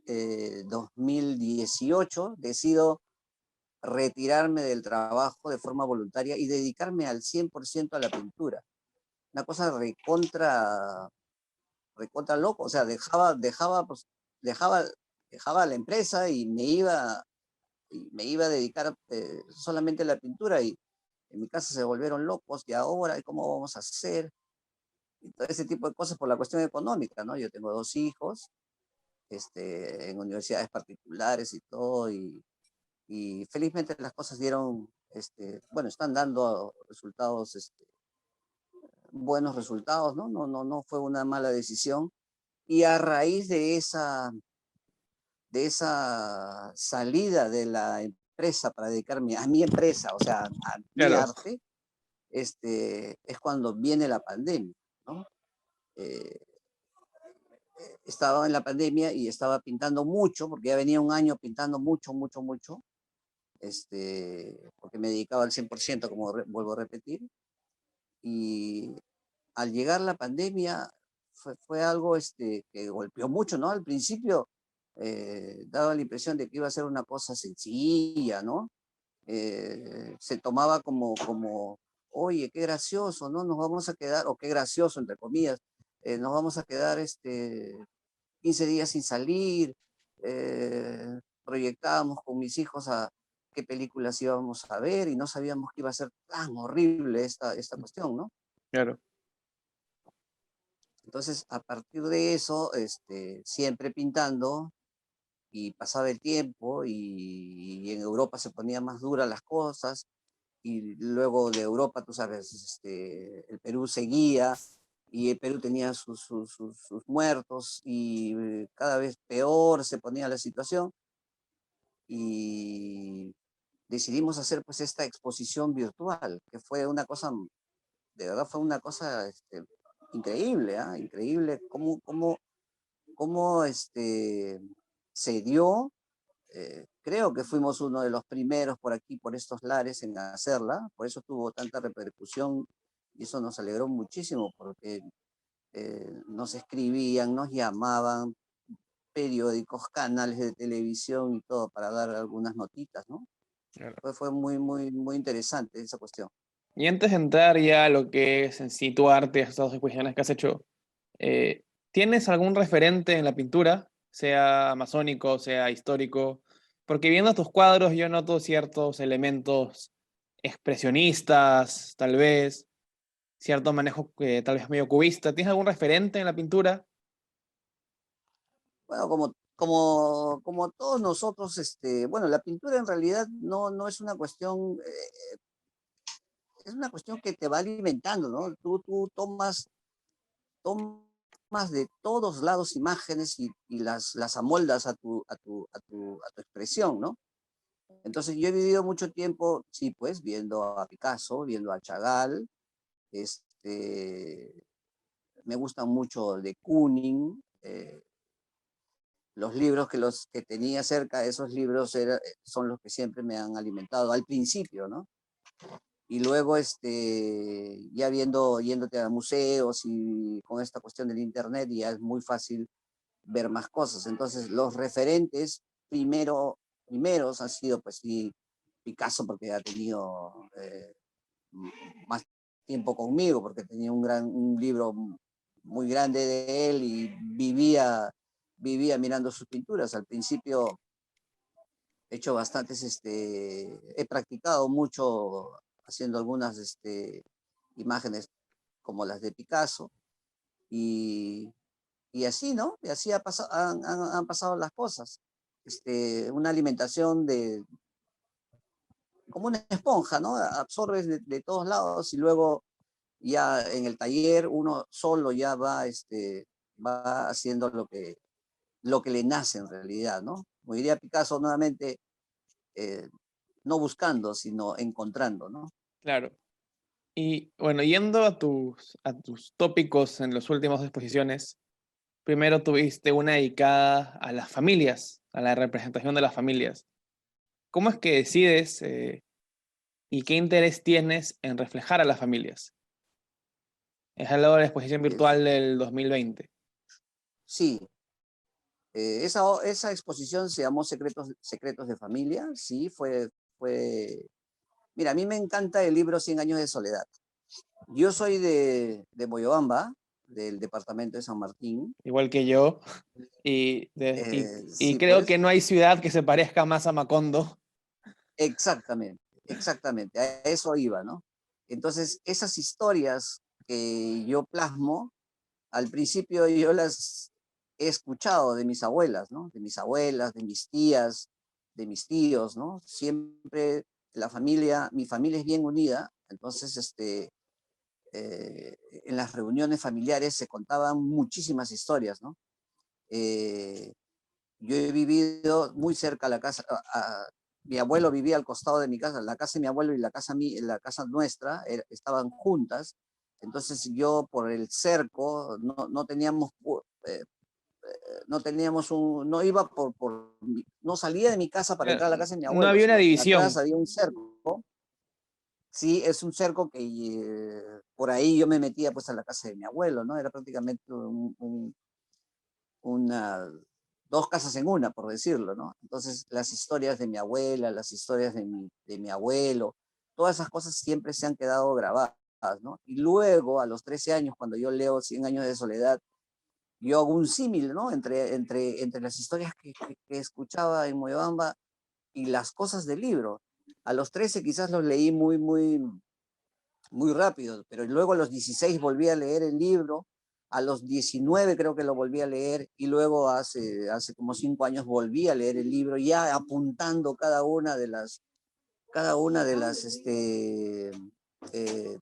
2018, decido retirarme del trabajo de forma voluntaria y dedicarme al 100% a la pintura. Una cosa recontra loco, o sea, dejaba la empresa y me iba a dedicar solamente a la pintura y en mi casa se volvieron locos y ahora, ¿cómo vamos a hacer? Y todo ese tipo de cosas por la cuestión económica, ¿no? Yo tengo 2 hijos, en universidades particulares y todo, y felizmente las cosas dieron, bueno, están dando resultados, buenos resultados, ¿no? No fue una mala decisión. Y a raíz de esa salida de la empresa para dedicarme a mi empresa, o sea, a mi Claro. arte, es cuando viene la pandemia, ¿no? Eh, Estaba en la pandemia y estaba pintando mucho, porque ya venía un año pintando mucho, mucho, mucho, porque me dedicaba al 100%, como vuelvo a repetir, y al llegar la pandemia fue algo que golpeó mucho, ¿no? Al principio daba la impresión de que iba a ser una cosa sencilla, ¿no? Se tomaba como, oye, qué gracioso, ¿no? Nos vamos a quedar, o qué gracioso, entre comillas, nos vamos a quedar 15 días sin salir, proyectábamos con mis hijos a qué películas íbamos a ver y no sabíamos que iba a ser tan horrible esta cuestión, ¿no? Claro. Entonces, a partir de eso, siempre pintando y pasaba el tiempo y en Europa se ponían más duras las cosas y luego de Europa, tú sabes, el Perú seguía y el Perú tenía sus muertos y cada vez peor se ponía la situación y decidimos hacer pues esta exposición virtual, que fue una cosa, de verdad fue una cosa increíble, ¿ah? Increíble cómo se dio. Creo que fuimos uno de los primeros por aquí, por estos lares, en hacerla, por eso tuvo tanta repercusión y eso nos alegró muchísimo porque nos escribían, nos llamaban, periódicos, canales de televisión y todo para dar algunas notitas, ¿no? Claro. Fue muy, muy, muy interesante esa cuestión. Y antes de entrar ya a lo que es en sí tu arte, estas exposiciones que has hecho, ¿tienes algún referente en la pintura, sea masónico, sea histórico? Porque viendo tus cuadros yo noto ciertos elementos expresionistas, tal vez, cierto manejo tal vez medio cubista. ¿Tienes algún referente en la pintura? Bueno, como todos nosotros, bueno, la pintura en realidad no es una cuestión, es una cuestión que te va alimentando, ¿no? Tú tomas de todos lados imágenes y las amoldas a tu expresión, ¿no? Entonces yo he vivido mucho tiempo, sí, pues, viendo a Picasso, viendo a Chagall, me gustan mucho de Kooning, los libros que tenía cerca de esos libros son los que siempre me han alimentado al principio, ¿no? Y luego, ya yéndote a museos y con esta cuestión del internet, ya es muy fácil ver más cosas. Entonces, los referentes primeros han sido, pues sí, Picasso, porque ha tenido más tiempo conmigo, porque tenía un libro muy grande de él y vivía mirando sus pinturas. Al principio he hecho bastantes, he practicado mucho haciendo algunas imágenes como las de Picasso, y, y así, ¿no? Y así han pasado las cosas. Una alimentación como una esponja, ¿no? Absorbes de todos lados y luego ya en el taller uno solo ya va haciendo lo que le nace en realidad, ¿no? Como diría Picasso nuevamente, eh, no buscando, sino encontrando, ¿no? Claro. Y bueno, yendo a tus tópicos en las últimas exposiciones, primero tuviste una dedicada a las familias, a la representación de las familias. ¿Cómo es que decides y qué interés tienes en reflejar a las familias? Es al lado de la exposición Es- virtual del 2020. sí, esa exposición se llamó Secretos de Familia, sí, fue... Mira, a mí me encanta el libro Cien años de soledad. Yo soy de Moyobamba, del departamento de San Martín. Igual que yo, y Sí, creo que pues, no hay ciudad que se parezca más a Macondo. exactamente, exactamente, a eso iba, ¿no? Entonces, esas historias que yo plasmo, al principio yo las he escuchado de mis abuelas, ¿no? De mis abuelas, de mis tías, de mis tíos, ¿no? Siempre mi familia es bien unida, entonces, en las reuniones familiares se contaban muchísimas historias, ¿no? Eh, yo he vivido muy cerca a la casa, mi abuelo vivía al costado de mi casa, la casa de mi abuelo y la casa nuestra estaban juntas, entonces yo por el cerco no teníamos, no teníamos no iba no salía de mi casa para entrar a la casa de mi No abuelo, había una sino que atrás división. había un cerco. Sí, es un cerco que por ahí yo me metía pues a la casa de mi abuelo, ¿no? Era prácticamente una, dos casas en una, por decirlo, ¿no? Entonces, las historias de mi abuela, las historias de mi abuelo, todas esas cosas siempre se han quedado grabadas, ¿no? Y luego, a los 13 años, cuando yo leo Cien años de soledad, yo hago un símil, ¿no? Entre las historias que escuchaba en Moyobamba y las cosas del libro. A los 13 quizás los leí muy rápido, pero luego a los 16 volví a leer el libro, a los 19 creo que lo volví a leer y luego hace como 5 años volví a leer el libro, ya apuntando cada una de las,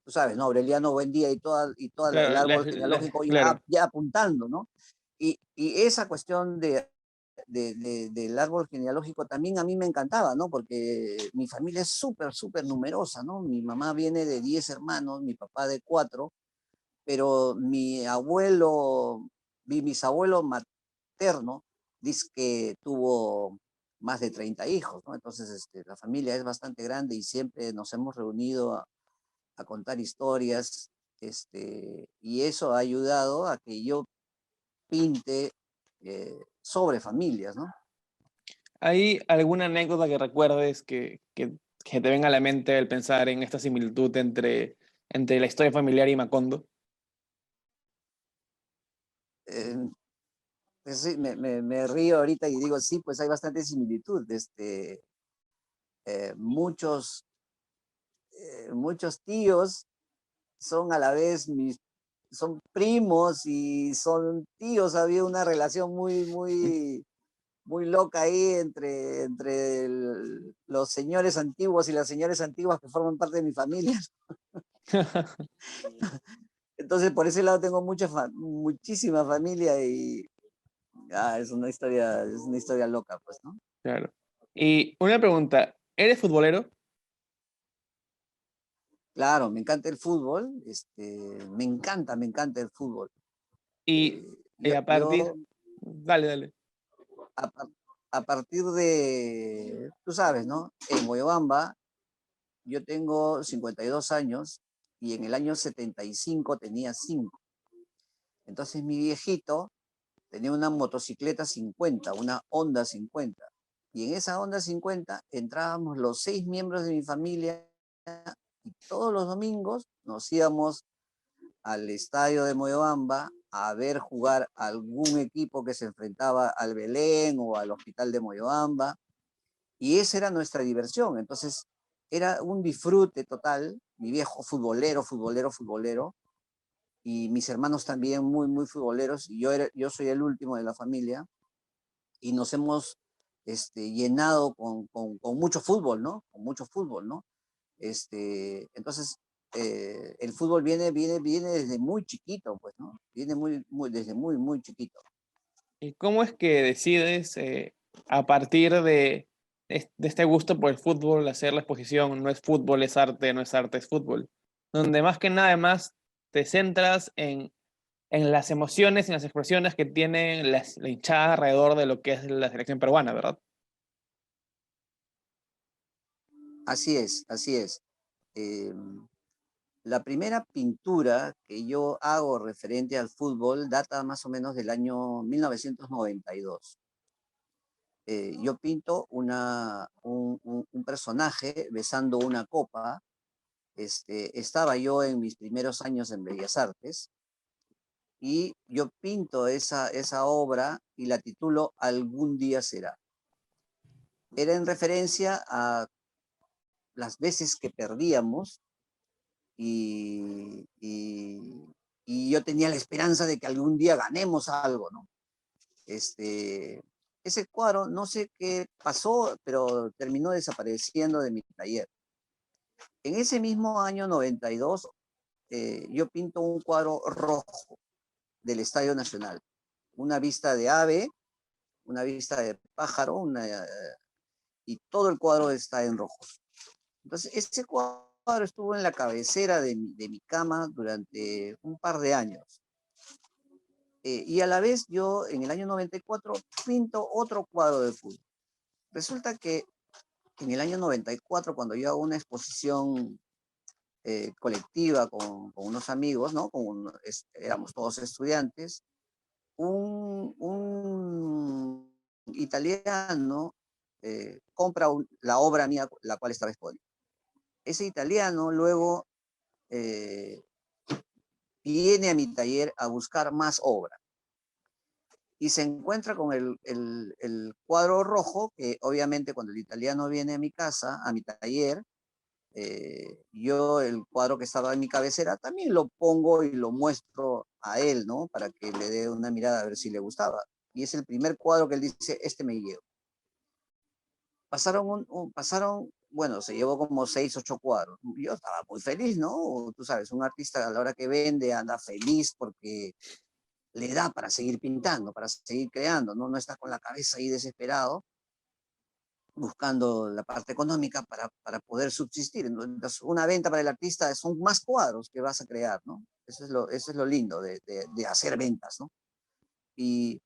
tú sabes, ¿no? Aureliano Buendía y toda el Claro, árbol genealógico claro. ya apuntando, ¿no? Y esa cuestión del árbol genealógico también a mí me encantaba, ¿no? Porque mi familia es súper numerosa, ¿no? Mi mamá viene de 10 hermanos, mi papá de 4, pero mi bisabuelo materno, dice que tuvo más de 30 hijos, ¿no? Entonces, la familia es bastante grande y siempre nos hemos reunido a contar historias, y eso ha ayudado a que yo pinte sobre familias, ¿no? ¿Hay alguna anécdota que recuerdes que te venga a la mente al pensar en esta similitud entre la historia familiar y Macondo? Eh, pues sí, me río ahorita y digo, sí, pues hay bastante similitud. Muchos, muchos tíos son a la vez son primos y son tíos. Había una relación muy loca ahí entre los señores antiguos y las señores antiguas que forman parte de mi familia. Entonces, por ese lado tengo muchísima familia y es una historia loca, pues, ¿no? Claro. Y una pregunta, ¿eres futbolero? Claro, me encanta el fútbol, me encanta el fútbol. Y Eh, a partir... yo, Dale, dale. a, par- a partir tú sabes, ¿no? En Moyobamba, yo tengo 52 años y en el año 75 tenía 5. Entonces mi viejito tenía una motocicleta 50, una Honda 50. Y en esa Honda 50 entrábamos los 6 miembros de mi familia y todos los domingos nos íbamos al estadio de Moyobamba a ver jugar algún equipo que se enfrentaba al Belén o al Hospital de Moyobamba. Y esa era nuestra diversión. Entonces, era un disfrute total. Mi viejo futbolero, y mis hermanos también muy, muy futboleros, y yo soy el último de la familia, y nos hemos llenado con mucho fútbol, ¿no? Con mucho fútbol, ¿no? Entonces, el fútbol viene desde muy chiquito, pues, ¿no? Viene desde muy, muy chiquito. ¿Y cómo es que decides, a partir de este gusto por el fútbol, hacer la exposición? No es fútbol, es arte, no es arte, es fútbol. Donde más que nada, además, te centras en las emociones y las expresiones que tiene la hinchada alrededor de lo que es la selección peruana, ¿verdad? Así es, así es. La primera pintura que yo hago referente al fútbol data más o menos del año 1992. Yo pinto un personaje besando una copa. Estaba yo en mis primeros años en Bellas Artes y yo pinto esa obra y la titulo Algún día será. Era en referencia a las veces que perdíamos y, y, y yo tenía la esperanza de que algún día ganemos algo, ¿no? Ese cuadro, no sé qué pasó, pero terminó desapareciendo de mi taller. En ese mismo año 92, yo pinto un cuadro rojo del Estadio Nacional. Una vista de ave, una vista de pájaro, y todo el cuadro está en rojo. Entonces, ese cuadro estuvo en la cabecera de mi cama durante un par de años. Y a la vez yo, en el año 94, pinto otro cuadro de fútbol. Resulta que en el año 94, cuando yo hago una exposición colectiva con unos amigos, ¿no? Éramos todos estudiantes, un italiano compra la obra mía, la cual estaba exponiendo. Ese italiano luego eh, viene a mi taller a buscar más obra y se encuentra con el cuadro rojo, que obviamente cuando el italiano viene a mi casa, a mi taller, yo el cuadro que estaba en mi cabecera también lo pongo y lo muestro a él, ¿no? Para que le dé una mirada a ver si le gustaba. Y es el primer cuadro que él dice, este me llevo. Pasaron, bueno, se llevó como 6, 8 cuadros. Yo estaba muy feliz, ¿no? Tú sabes, un artista a la hora que vende anda feliz porque le da para seguir pintando, para seguir creando, ¿no? No está con la cabeza ahí desesperado buscando la parte económica para poder subsistir. Entonces, una venta para el artista son más cuadros que vas a crear, ¿no? Eso es lo lindo de hacer ventas, ¿no? Y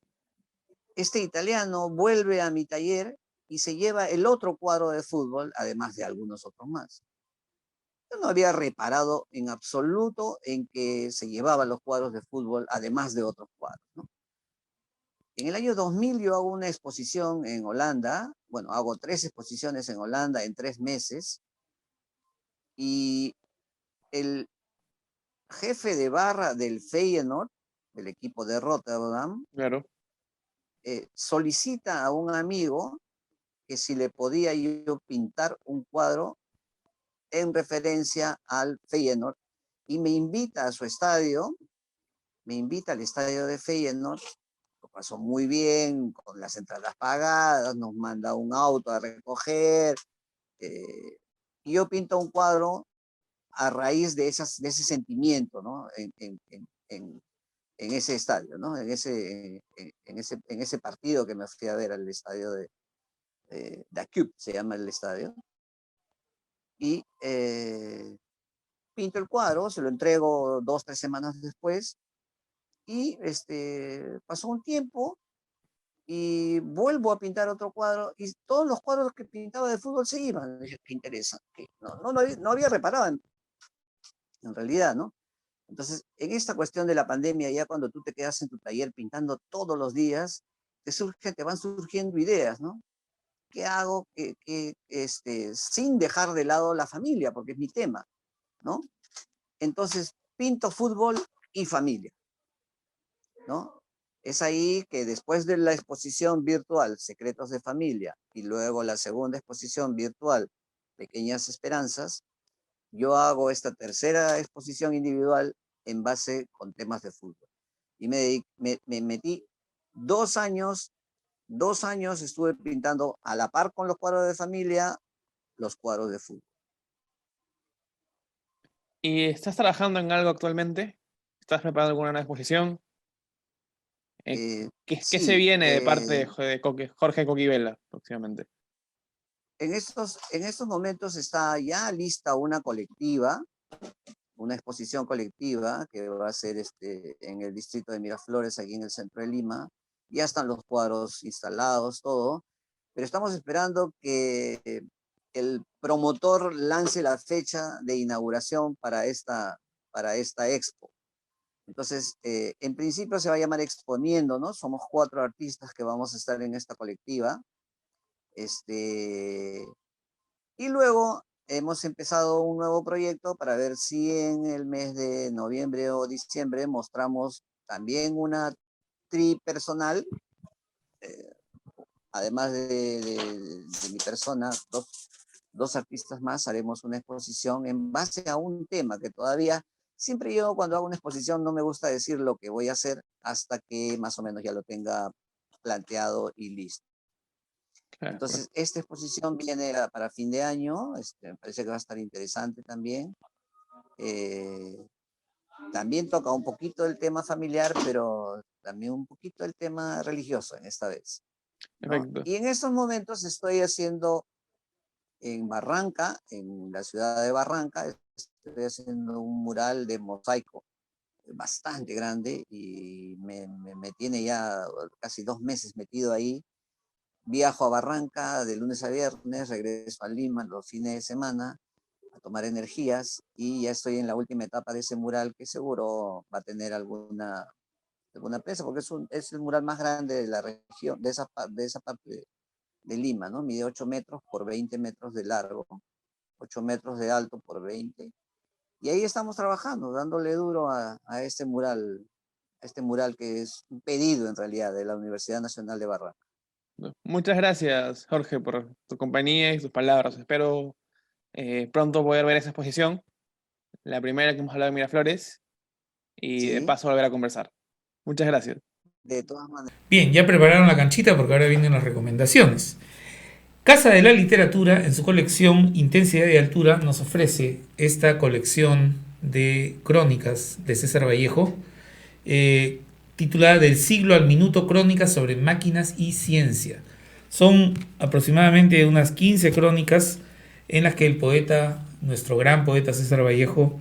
este italiano vuelve a mi taller y se lleva el otro cuadro de fútbol, además de algunos otros más. Yo no había reparado en absoluto en que se llevaba los cuadros de fútbol, además de otros cuadros, ¿no? En el año 2000 yo hago una exposición en Holanda, bueno, hago 3 exposiciones en Holanda en 3 meses, y el jefe de barra del Feyenoord, del equipo de Rotterdam, Claro. solicita a un amigo que si le podía yo pintar un cuadro en referencia al Feyenoord, y me invita a su estadio, me invita al estadio de Feyenoord. Lo pasó muy bien, con las entradas pagadas, nos manda un auto a recoger, y yo pinto un cuadro a raíz de ese sentimiento, ¿no? En ese estadio, ¿no? En ese partido que me fui a ver al estadio de Cube, se llama el estadio, y pinto el cuadro, se lo entrego 2, 3 semanas después, y pasó un tiempo y vuelvo a pintar otro cuadro y todos los cuadros que pintaba de fútbol se iban. Dije, qué interesante. No había reparado en realidad, ¿no? Entonces, en esta cuestión de la pandemia, ya cuando tú te quedas en tu taller pintando todos los días, te van surgiendo ideas, ¿no? ¿Qué hago sin dejar de lado la familia? Porque es mi tema, ¿no? Entonces, pinto fútbol y familia, ¿no? Es ahí que después de la exposición virtual Secretos de Familia y luego la segunda exposición virtual Pequeñas Esperanzas, yo hago esta tercera exposición individual en base con temas de fútbol. Y me metí 2 años, 2 años estuve pintando a la par con los cuadros de familia, los cuadros de fútbol. ¿Y estás trabajando en algo actualmente? ¿Estás preparando alguna nueva exposición? ¿Qué se Sí, viene de parte de Jorge Coquivela próximamente? en estos momentos está ya lista una colectiva, una exposición colectiva que va a ser en el distrito de Miraflores, aquí en el centro de Lima. Ya están los cuadros instalados, todo, pero estamos esperando que el promotor lance la fecha de inauguración para esta expo. Entonces, en principio se va a llamar Exponiendo, ¿no? Somos 4 artistas que vamos a estar en esta colectiva. Y luego hemos empezado un nuevo proyecto para ver si en el mes de noviembre o diciembre mostramos también una tripersonal, además de mi persona, dos artistas más, haremos una exposición en base a un tema que todavía, siempre yo cuando hago una exposición no me gusta decir lo que voy a hacer hasta que más o menos ya lo tenga planteado y listo. Claro. Entonces, esta exposición viene para fin de año, me parece que va a estar interesante también. También toca un poquito el tema familiar, pero también un poquito el tema religioso en esta vez, ¿no? Perfecto. Y en estos momentos estoy haciendo en Barranca, en la ciudad de Barranca, estoy haciendo un mural de mosaico bastante grande y me tiene ya casi 2 meses metido ahí. Viajo a Barranca de lunes a viernes, regreso a Lima los fines de semana a tomar energías y ya estoy en la última etapa de ese mural que seguro va a tener alguna presa porque es el mural más grande de la región, de esa parte de Lima, ¿no? Mide 8 metros por 20 metros de largo, 8 metros de alto por 20. Y ahí estamos trabajando, dándole duro a este mural que es un pedido en realidad de la Universidad Nacional de Barranca. Muchas gracias, Jorge, por tu compañía y tus palabras. Espero pronto poder ver esa exposición, la primera que hemos hablado de Miraflores, y de ¿Sí? paso volver a conversar. Muchas gracias. De todas maneras. Bien, ya prepararon la canchita porque ahora vienen las recomendaciones. Casa de la Literatura, en su colección Intensidad y Altura, nos ofrece esta colección de crónicas de César Vallejo, titulada Del siglo al minuto, crónicas sobre máquinas y ciencia. Son aproximadamente unas 15 crónicas en las que el poeta, nuestro gran poeta César Vallejo,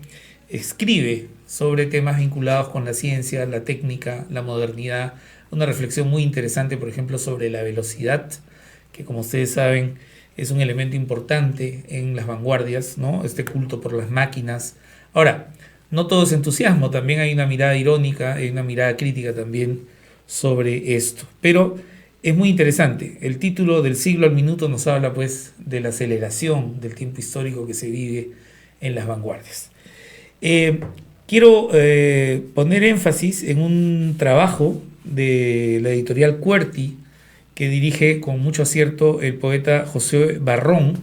escribe sobre temas vinculados con la ciencia, la técnica, la modernidad. Una reflexión muy interesante, por ejemplo, sobre la velocidad, que como ustedes saben es un elemento importante en las vanguardias, ¿no? Este culto por las máquinas. Ahora, no todo es entusiasmo, también hay una mirada irónica, hay una mirada crítica también sobre esto. Pero es muy interesante. El título Del siglo al minuto nos habla pues de la aceleración del tiempo histórico que se vive en las vanguardias. Quiero poner énfasis en un trabajo de la editorial Cuerti que dirige con mucho acierto el poeta José Barrón,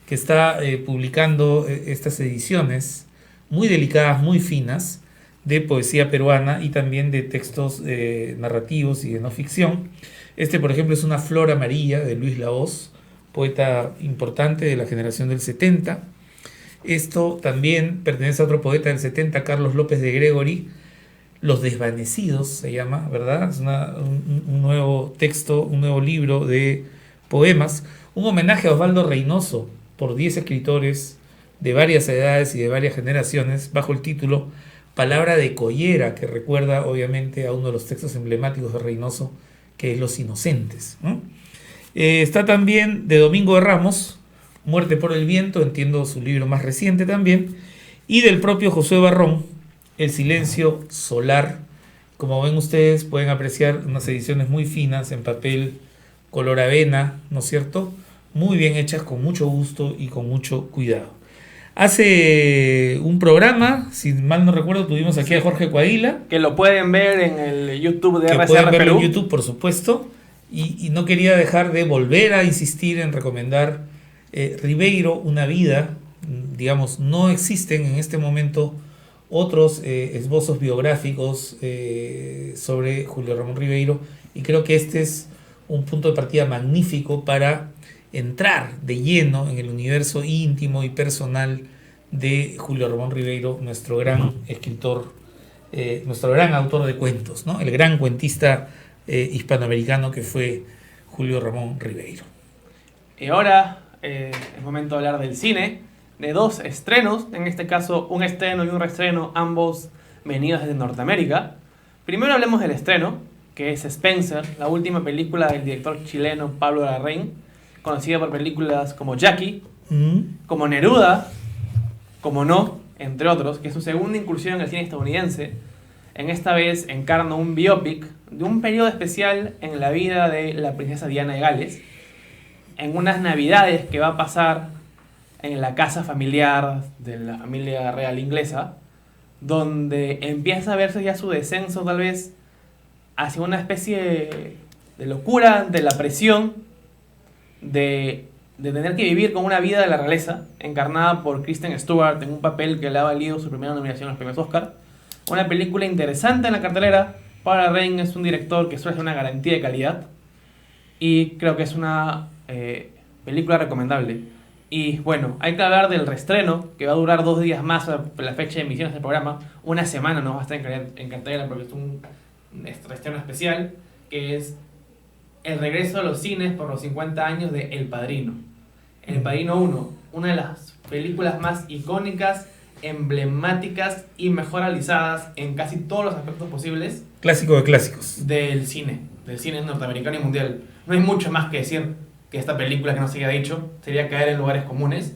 que está publicando estas ediciones muy delicadas, muy finas, de poesía peruana y también de textos narrativos y de no ficción. Por ejemplo, es Una flor amarilla de Luis Lahoz, poeta importante de la generación del 70. Esto también pertenece a otro poeta del 70, Carlos López de Gregory, Los desvanecidos se llama, ¿verdad? Es un nuevo texto, un nuevo libro de poemas, un homenaje a Osvaldo Reynoso por 10 escritores de varias edades y de varias generaciones, bajo el título Palabra de Collera, que recuerda obviamente a uno de los textos emblemáticos de Reynoso, que es Los Inocentes, ¿no? Está también de Domingo de Ramos, Muerte por el viento, entiendo su libro más reciente también, y del propio José Barrón, El silencio solar. Como ven ustedes, pueden apreciar unas ediciones muy finas en papel color avena, ¿no es cierto? Muy bien hechas, con mucho gusto y con mucho cuidado. Hace un programa, si mal no recuerdo, tuvimos aquí a Jorge Coahuila. Que lo pueden ver en el YouTube de Que RCR pueden verlo Perú. en YouTube, por supuesto. Y no quería dejar de volver a insistir en recomendar Ribeiro, una vida, digamos, no existen en este momento otros esbozos biográficos sobre Julio Ramón Ribeiro, y creo que este es un punto de partida magnífico para entrar de lleno en el universo íntimo y personal de Julio Ramón Ribeiro, nuestro gran escritor, nuestro gran autor de cuentos, ¿no? El gran cuentista hispanoamericano que fue Julio Ramón Ribeiro. Y ahora es momento de hablar del cine, de dos estrenos, en este caso un estreno y un reestreno, ambos venidos desde Norteamérica. Primero hablemos del estreno, que es Spencer, la última película del director chileno Pablo Larraín, conocida por películas como Jackie, como Neruda, como No, entre otros, que es su segunda incursión en el cine estadounidense. En esta vez encarna un biopic de un periodo especial en la vida de la princesa Diana de Gales, en unas navidades que va a pasar en la casa familiar de la familia real inglesa, donde empieza a verse ya su descenso tal vez hacia una especie de locura ante la presión de tener que vivir con una vida de la realeza, encarnada por Kristen Stewart en un papel que le ha valido su primera nominación a los premios Oscar. Una película interesante en la cartelera. Pablo Larraín es un director que suele ser una garantía de calidad, y creo que es una película recomendable. Y bueno, hay que hablar del reestreno, que va a durar 2 días más por la fecha de emisión del programa. Una semana no va a estar en cartelera porque es un reestreno especial, que es el regreso a los cines por los 50 años de El Padrino. El Padrino 1, una de las películas más icónicas, emblemáticas y mejor realizadas en casi todos los aspectos posibles. Clásico de clásicos. Del cine norteamericano y mundial. No hay mucho más que decir que esta película que no se haya dicho, sería caer en lugares comunes,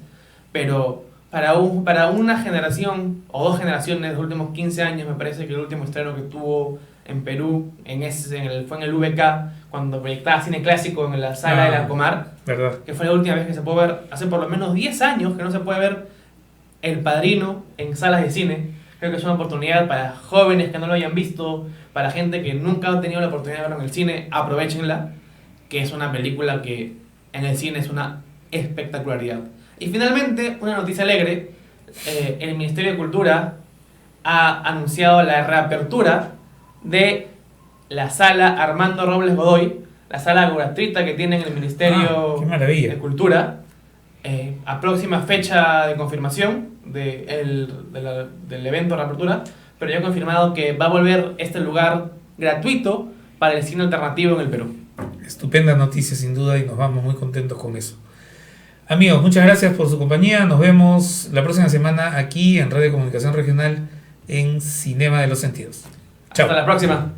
pero para una generación o 2 generaciones de los últimos 15 años, me parece que el último estreno que tuvo en Perú fue en el VK, cuando proyectaba cine clásico en la sala del Arcomar, ¿verdad? Que fue la última vez que se pudo ver, hace por lo menos 10 años que no se puede ver El Padrino en salas de cine. Creo que es una oportunidad para jóvenes que no lo hayan visto, para gente que nunca ha tenido la oportunidad de verlo en el cine, aprovechenla, que es una película que en el cine es una espectacularidad. Y finalmente, una noticia alegre, el Ministerio de Cultura ha anunciado la reapertura de la sala Armando Robles Godoy, la sala gratuita que tiene en el Ministerio ¡Qué maravilla! de Cultura, a próxima fecha de confirmación del evento de reapertura, pero ya ha confirmado que va a volver este lugar gratuito para el cine alternativo en el Perú. Estupenda noticia sin duda, y nos vamos muy contentos con eso. Amigos, muchas gracias por su compañía. Nos vemos la próxima semana aquí en Red de Comunicación Regional en Cinema de los Sentidos. Chao. Hasta la próxima.